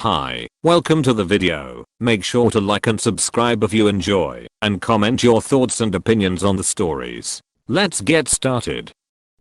Hi, welcome to the video. Make sure to like and subscribe if you enjoy, and comment your thoughts and opinions on the stories. Let's get started.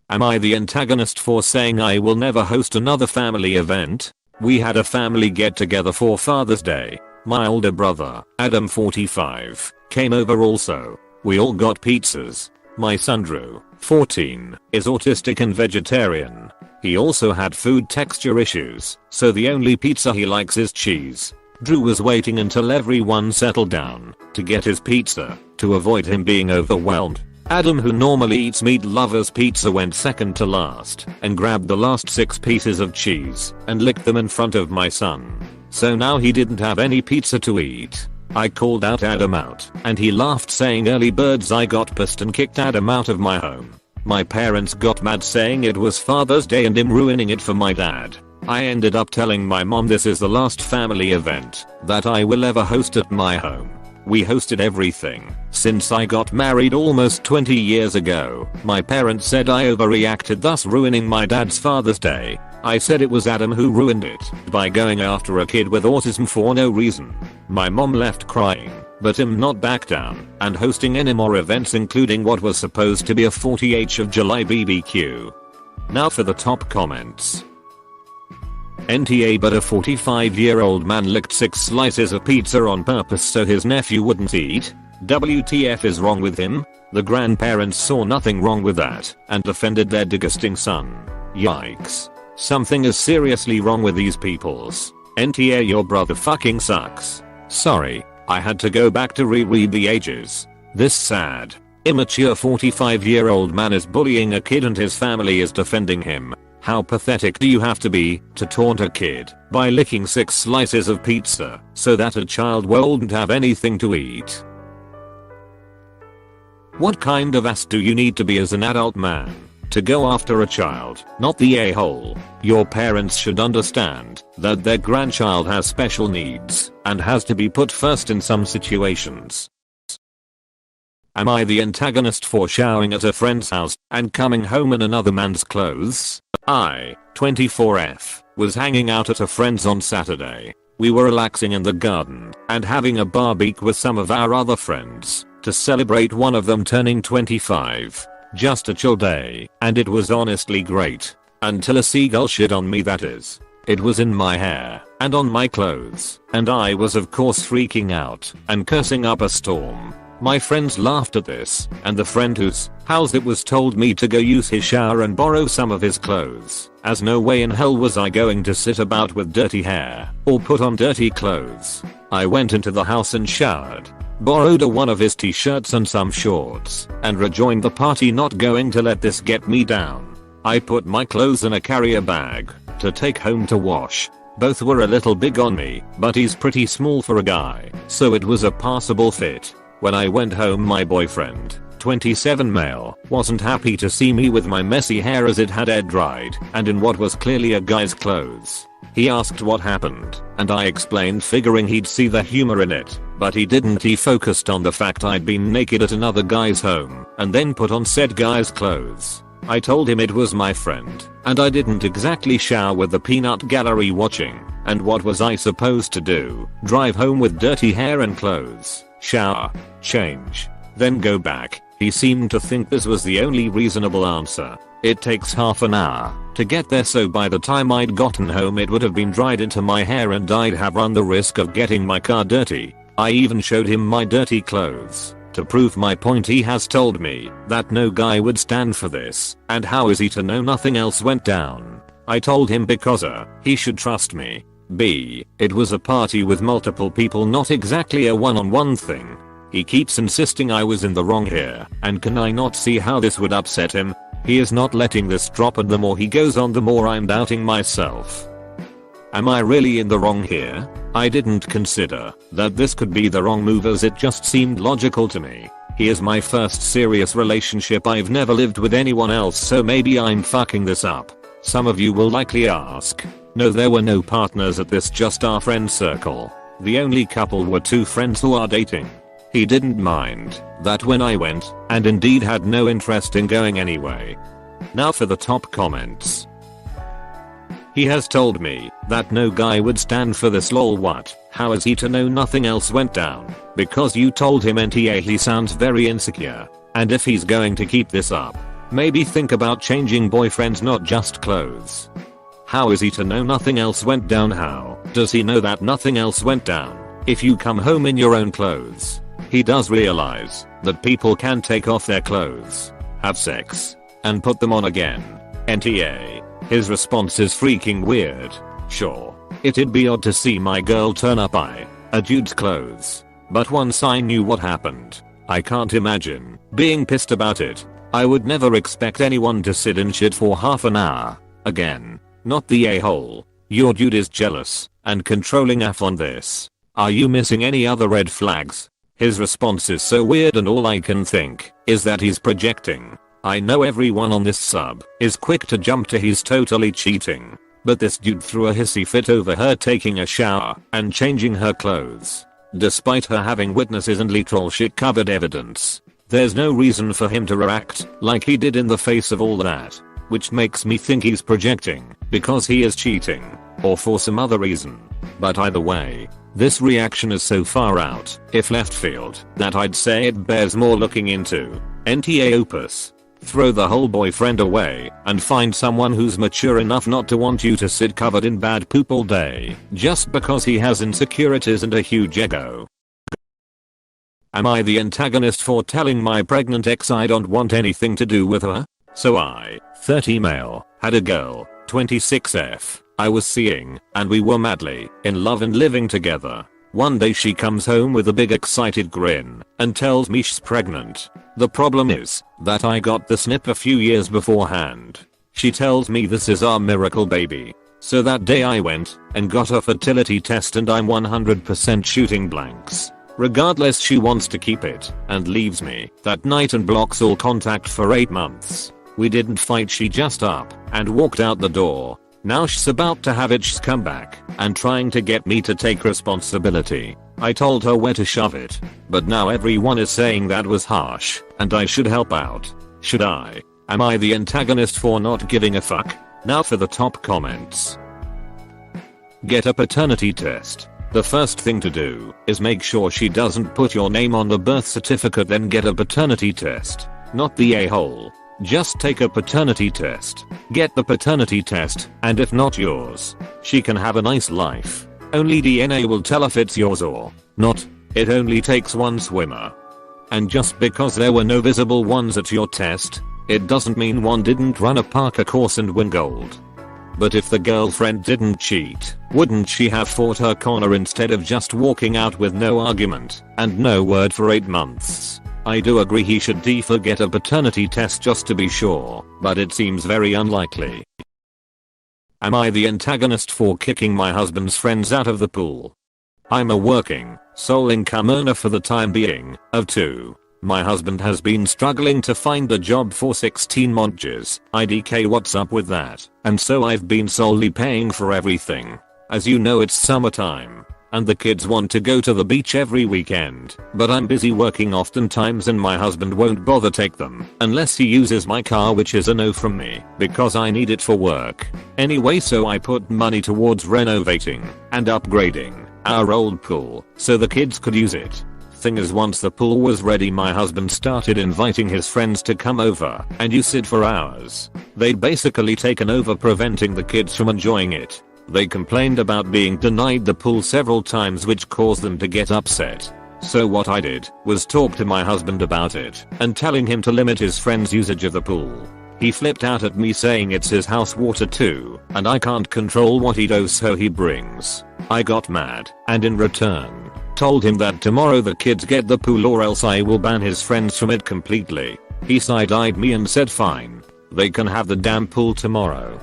Am I the antagonist for saying I will never host another family event? We had a family get together for Father's Day. My older brother, Adam 45, came over also. We all got pizzas. My son Drew, 14, is autistic and vegetarian. He also had food texture issues, so the only pizza he likes is cheese. Drew was waiting until everyone settled down to get his pizza to avoid him being overwhelmed. Adam, who normally eats meat lovers pizza, went second to last and grabbed the last 6 pieces of cheese and licked them in front of my son. So now he didn't have any pizza to eat. I called out Adam out and he laughed, saying early birds. I got pissed and kicked Adam out of my home. My parents got mad, saying it was Father's Day and him ruining it for my dad. I ended up telling my mom this is the last family event that I will ever host at my home. We hosted everything since I got married almost 20 years ago. My parents said I overreacted, thus ruining my dad's Father's Day. I said it was Adam who ruined it by going after a kid with autism for no reason. My mom left crying, but him not back down and hosting any more events, including what was supposed to be a 40th of July BBQ. Now for the top comments. NTA, but a 45-year-old man licked 6 slices of pizza on purpose so his nephew wouldn't eat. WTF is wrong with him? The grandparents saw nothing wrong with that and defended their disgusting son. Yikes. Something is seriously wrong with these peoples. NTA, your brother fucking sucks. Sorry, I had to go back to reread the ages. This sad, immature 45-year-old man is bullying a kid and his family is defending him. How pathetic do you have to be to taunt a kid by licking 6 slices of pizza so that a child won't have anything to eat? What kind of ass do you need to be as an adult man to go after a child, not the a-hole? Your parents should understand that their grandchild has special needs and has to be put first in some situations. Am I the antagonist for showering at a friend's house and coming home in another man's clothes? I, 24F, was hanging out at a friend's on Saturday. We were relaxing in the garden and having a barbecue with some of our other friends to celebrate one of them turning 25. Just a chill day, and it was honestly great. Until a seagull shit on me, that is. It was in my hair and on my clothes, and I was of course freaking out and cursing up a storm. My friends laughed at this, and the friend whose house it was told me to go use his shower and borrow some of his clothes, as no way in hell was I going to sit about with dirty hair or put on dirty clothes. I went into the house and showered, borrowed one of his t-shirts and some shorts, and rejoined the party, not going to let this get me down. I put my clothes in a carrier bag to take home to wash. Both were a little big on me, but he's pretty small for a guy, so it was a passable fit. When I went home, my boyfriend, 27 male, wasn't happy to see me with my messy hair as it had air dried and in what was clearly a guy's clothes. He asked what happened, and I explained, figuring he'd see the humor in it, but he didn't. He focused on the fact I'd been naked at another guy's home and then put on said guy's clothes. I told him it was my friend and I didn't exactly shower with the peanut gallery watching, and what was I supposed to do? Drive home with dirty hair and clothes, shower, change, then go back? He seemed to think this was the only reasonable answer. It takes half an hour to get there, so by the time I'd gotten home it would have been dried into my hair and I'd have run the risk of getting my car dirty. I even showed him my dirty clothes to prove my point. He has told me that no guy would stand for this, and how is he to know nothing else went down? I told him because he should trust me. B, it was a party with multiple people, not exactly a one-on-one thing. He keeps insisting I was in the wrong here, and can I not see how this would upset him? He is not letting this drop, and the more he goes on the more I'm doubting myself. Am I really in the wrong here? I didn't consider that this could be the wrong move, as it just seemed logical to me. He is my first serious relationship. I've never lived with anyone else, so maybe I'm fucking this up. Some of you will likely ask, no, there were no partners at this, just our friend circle. The only couple were 2 friends who are dating. He didn't mind that when I went, and indeed had no interest in going anyway. Now for the top comments. He has told me that no guy would stand for this. Lol, what? How is he to know nothing else went down? Because you told him NTA. He sounds very insecure. And if he's going to keep this up, maybe think about changing boyfriends, not just clothes. How is he to know nothing else went down? How does he know that nothing else went down if you come home in your own clothes? He does realize that people can take off their clothes, have sex, and put them on again. NTA. His response is freaking weird. Sure, it'd be odd to see my girl turn up by a dude's clothes, but once I knew what happened, I can't imagine being pissed about it. I would never expect anyone to sit in shit for half an hour. Again, not the a-hole. Your dude is jealous and controlling AF on this. Are you missing any other red flags? His response is so weird and all I can think is that he's projecting. I know everyone on this sub is quick to jump to he's totally cheating, but this dude threw a hissy fit over her taking a shower and changing her clothes, despite her having witnesses and literal shit covered evidence. There's no reason for him to react like he did in the face of all that, which makes me think he's projecting because he is cheating or for some other reason. But either way, this reaction is so far out, if left field, that I'd say it bears more looking into. NTA opus. Throw the whole boyfriend away and find someone who's mature enough not to want you to sit covered in bad poop all day just because he has insecurities and a huge ego. Am I the antagonist for telling my pregnant ex I don't want anything to do with her? So I, 30 male, had a girl, 26F, I was seeing, and we were madly in love and living together. One day she comes home with a big excited grin and tells me she's pregnant. The problem is that I got the snip a few years beforehand. She tells me this is our miracle baby. So that day I went and got a fertility test and I'm 100% shooting blanks. Regardless, she wants to keep it and leaves me that night and blocks all contact for 8 months. We didn't fight, she just up and walked out the door. Now she's about to have it, she's come back and trying to get me to take responsibility. I told her where to shove it, but now everyone is saying that was harsh and I should help out. Should I? Am I the antagonist for not giving a fuck? Now for the top comments. Get a paternity test. The first thing to do is make sure she doesn't put your name on the birth certificate, then get a paternity test. Not the a-hole. Just take a paternity test. Get the paternity test, and if not yours, she can have a nice life. Only DNA will tell if it's yours or not. It only takes one swimmer. And just because there were no visible ones at your test, it doesn't mean one didn't run a Parker course and win gold. But if the girlfriend didn't cheat, wouldn't she have fought her corner instead of just walking out with no argument and no word for 8 months? I do agree he should get a paternity test just to be sure, but it seems very unlikely. Am I the antagonist for kicking my husband's friends out of the pool? I'm a working, sole income earner for the time being, of 2. My husband has been struggling to find a job for 16 months. IDK, what's up with that? And so I've been solely paying for everything. As you know, it's summertime, and the kids want to go to the beach every weekend, but I'm busy working oftentimes and my husband won't bother take them unless he uses my car, which is a no from me because I need it for work. Anyway, so I put money towards renovating and upgrading our old pool so the kids could use it. Thing is, once the pool was ready, my husband started inviting his friends to come over and use it for hours. They'd basically taken over, preventing the kids from enjoying it. They complained about being denied the pool several times, which caused them to get upset. So what I did was talk to my husband about it and telling him to limit his friends' usage of the pool. He flipped out at me saying it's his house water too and I can't control what he does, so he brings. I got mad and in return told him that tomorrow the kids get the pool or else I will ban his friends from it completely. He side-eyed me and said fine, they can have the damn pool tomorrow.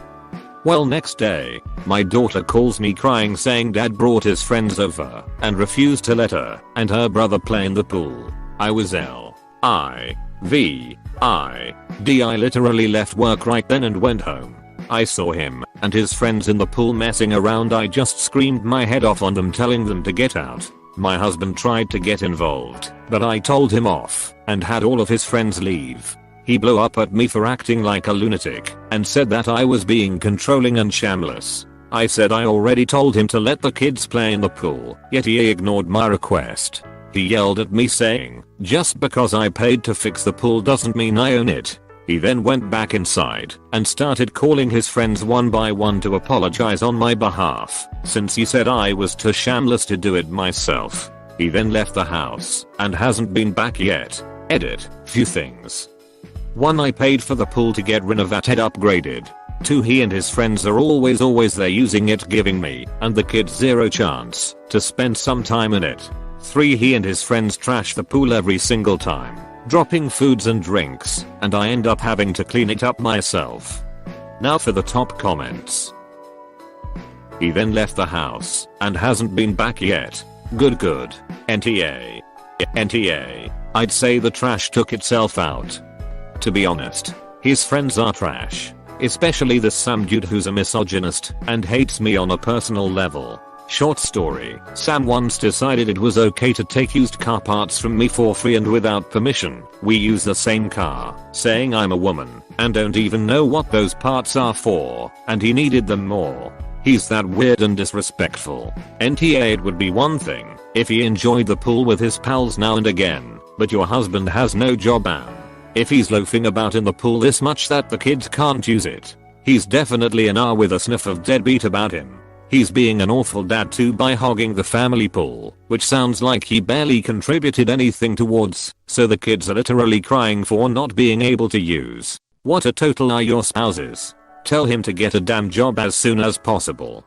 Well, next day, my daughter calls me crying saying dad brought his friends over and refused to let her and her brother play in the pool. I was L-I-V-I-D. I literally left work right then and went home. I saw him and his friends in the pool messing around. I just screamed my head off on them, telling them to get out. My husband tried to get involved, but I told him off and had all of his friends leave. He blew up at me for acting like a lunatic and said that I was being controlling and shameless. I said I already told him to let the kids play in the pool, yet he ignored my request. He yelled at me saying, "Just because I paid to fix the pool doesn't mean I own it." He then went back inside and started calling his friends one by one to apologize on my behalf, since he said I was too shameless to do it myself. He then left the house and hasn't been back yet. Edit. Few things. 1. I paid for the pool to get renovated upgraded. 2. He and his friends are always there using it, giving me and the kids zero chance to spend some time in it. 3. He and his friends trash the pool every single time, dropping foods and drinks, and I end up having to clean it up myself. Now for the top comments. He then left the house and hasn't been back yet. Good. NTA. I'd say the trash took itself out. To be honest, his friends are trash. Especially this Sam dude who's a misogynist and hates me on a personal level. Short story, Sam once decided it was okay to take used car parts from me for free and without permission. We use the same car, saying I'm a woman and don't even know what those parts are for, and he needed them more. He's that weird and disrespectful. NTA, it would be one thing if he enjoyed the pool with his pals now and again, but your husband has no job and if he's loafing about in the pool this much that the kids can't use it, he's definitely an R with a sniff of deadbeat about him. He's being an awful dad too by hogging the family pool, which sounds like he barely contributed anything towards, so the kids are literally crying for not being able to use. What a total are your spouses. Tell him to get a damn job as soon as possible.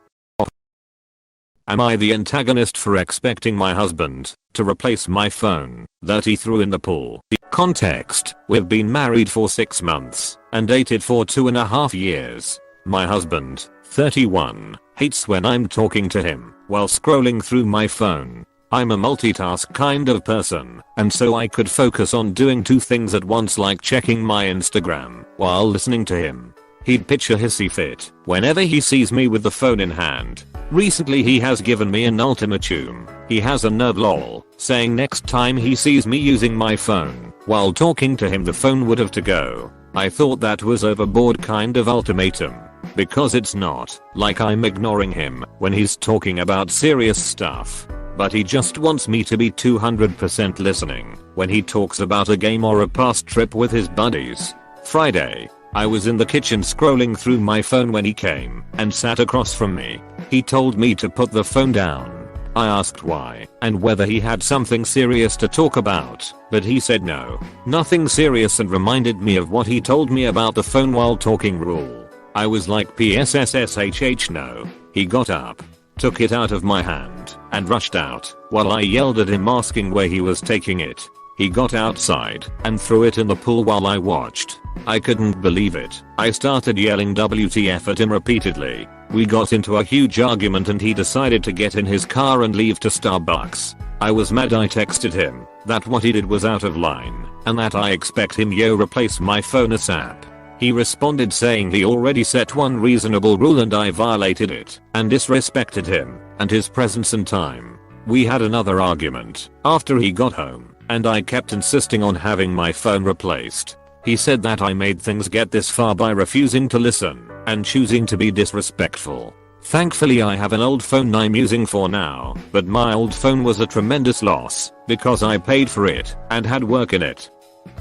Am I the antagonist for expecting my husband to replace my phone that he threw in the pool? Context: we've been married for 6 months and dated for 2.5 years. My husband, 31, hates when I'm talking to him while scrolling through my phone. I'm a multitask kind of person, and so I could focus on doing 2 things at once, like checking my Instagram while listening to him. He'd pitch a hissy fit whenever he sees me with the phone in hand. Recently he has given me an ultimatum. He has a nerve lol, saying next time he sees me using my phone while talking to him the phone would have to go. I thought that was overboard kind of ultimatum, because it's not like I'm ignoring him when he's talking about serious stuff, but he just wants me to be 200% listening when he talks about a game or a past trip with his buddies. Friday, I was in the kitchen scrolling through my phone when he came and sat across from me. He told me to put the phone down. I asked why and whether he had something serious to talk about, but he said no, nothing serious, and reminded me of what he told me about the phone while talking rule. I was like PSSSHH no. He got up, took it out of my hand, and rushed out while I yelled at him asking where he was taking it. He got outside and threw it in the pool while I watched. I couldn't believe it. I started yelling WTF at him repeatedly. We got into a huge argument and he decided to get in his car and leave to Starbucks. I was mad. I texted him that what he did was out of line and that I expect him replace my phone ASAP. He responded saying he already set one reasonable rule and I violated it and disrespected him and his presence and time. We had another argument after he got home and I kept insisting on having my phone replaced. He said that I made things get this far by refusing to listen and choosing to be disrespectful. Thankfully I have an old phone I'm using for now, but my old phone was a tremendous loss because I paid for it and had work in it.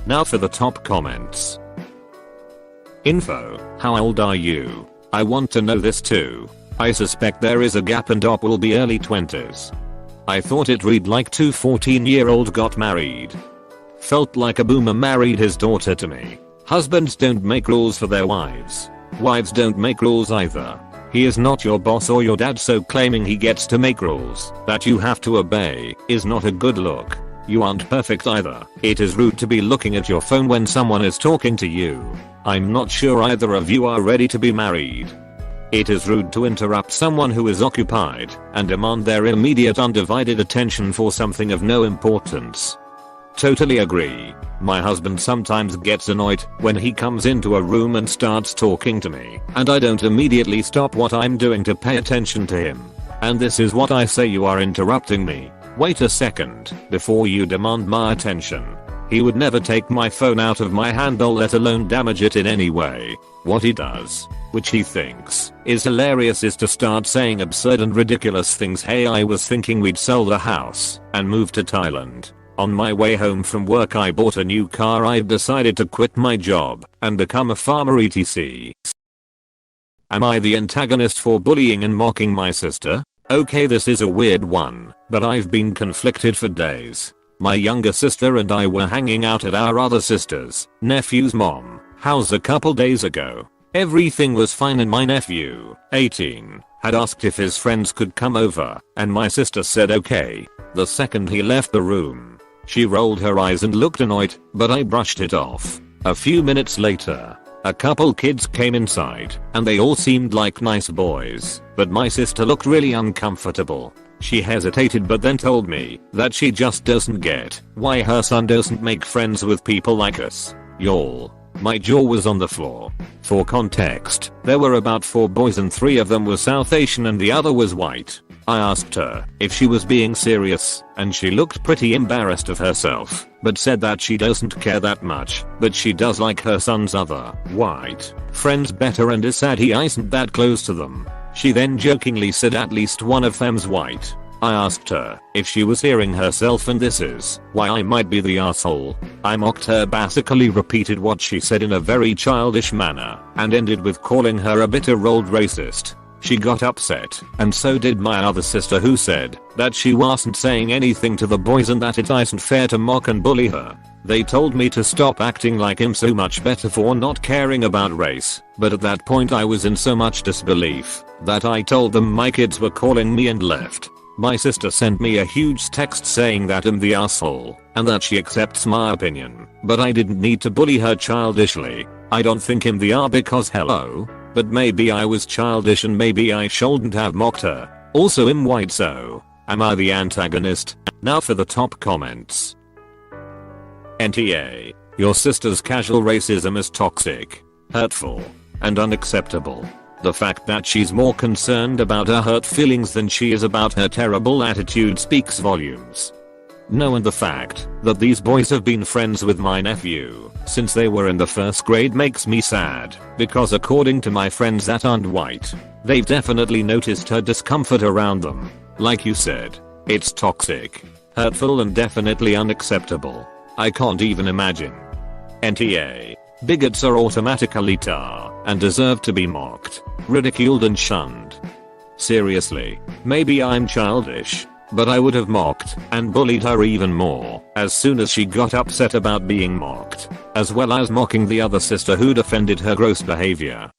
Now for the top comments. Info: how old are you? I want to know this too. I suspect there is a gap and op will be early 20s. I thought it read like 2 14-year-olds got married. Felt like a boomer married his daughter to me. Husbands don't make rules for their wives. Wives don't make rules either. He is not your boss or your dad, so claiming he gets to make rules that you have to obey is not a good look. You aren't perfect either. It is rude to be looking at your phone when someone is talking to you. I'm not sure either of you are ready to be married. It is rude to interrupt someone who is occupied and demand their immediate undivided attention for something of no importance. Totally agree. My husband sometimes gets annoyed when he comes into a room and starts talking to me and I don't immediately stop what I'm doing to pay attention to him. And this is what I say: you are interrupting me. Wait a second before you demand my attention. He would never take my phone out of my hand or let alone damage it in any way. What he does, which he thinks is hilarious, is to start saying absurd and ridiculous things. Hey, I was thinking we'd sell the house and move to Thailand. On my way home from work I bought a new car. I've decided to quit my job and become a farmer etc. Am I the antagonist for bullying and mocking my sister? Okay, this is a weird one, but I've been conflicted for days. My younger sister and I were hanging out at our other sister's nephew's mom house a couple days ago. Everything was fine and my nephew, 18, had asked if his friends could come over, and my sister said okay. The second he left the room, she rolled her eyes and looked annoyed, but I brushed it off. A few minutes later, a couple kids came inside, and they all seemed like nice boys, but my sister looked really uncomfortable. She hesitated but then told me that she just doesn't get why her son doesn't make friends with people like us. Y'all. My jaw was on the floor. For context, there were about 4 boys and 3 of them were South Asian and the other was white. I asked her if she was being serious, and she looked pretty embarrassed of herself, but said that she doesn't care that much, but she does like her son's other white friends better and is sad he isn't that close to them. She then jokingly said at least one of them's white. I asked her if she was hearing herself and this is why I might be the asshole. I mocked her, basically repeated what she said in a very childish manner, and ended with calling her a bitter old racist. She got upset, and so did my other sister, who said that she wasn't saying anything to the boys and that it isn't fair to mock and bully her. They told me to stop acting like I'm so much better for not caring about race, but at that point I was in so much disbelief that I told them my kids were calling me and left. My sister sent me a huge text saying that I'm the asshole and that she accepts my opinion, but I didn't need to bully her childishly. I don't think I'm the R because hello, but maybe I was childish and maybe I shouldn't have mocked her. Also, I'm white, so am I the antagonist? Now for the top comments. NTA, your sister's casual racism is toxic, hurtful, and unacceptable. The fact that she's more concerned about her hurt feelings than she is about her terrible attitude speaks volumes. No, and the fact that these boys have been friends with my nephew since they were in the 1st grade makes me sad, because according to my friends that aren't white, they've definitely noticed her discomfort around them. Like you said, it's toxic, hurtful, and definitely unacceptable. I can't even imagine. NTA. Bigots are automatically tar and deserve to be mocked, ridiculed, and shunned. Seriously, maybe I'm childish, but I would have mocked and bullied her even more as soon as she got upset about being mocked, as well as mocking the other sister who defended her gross behavior.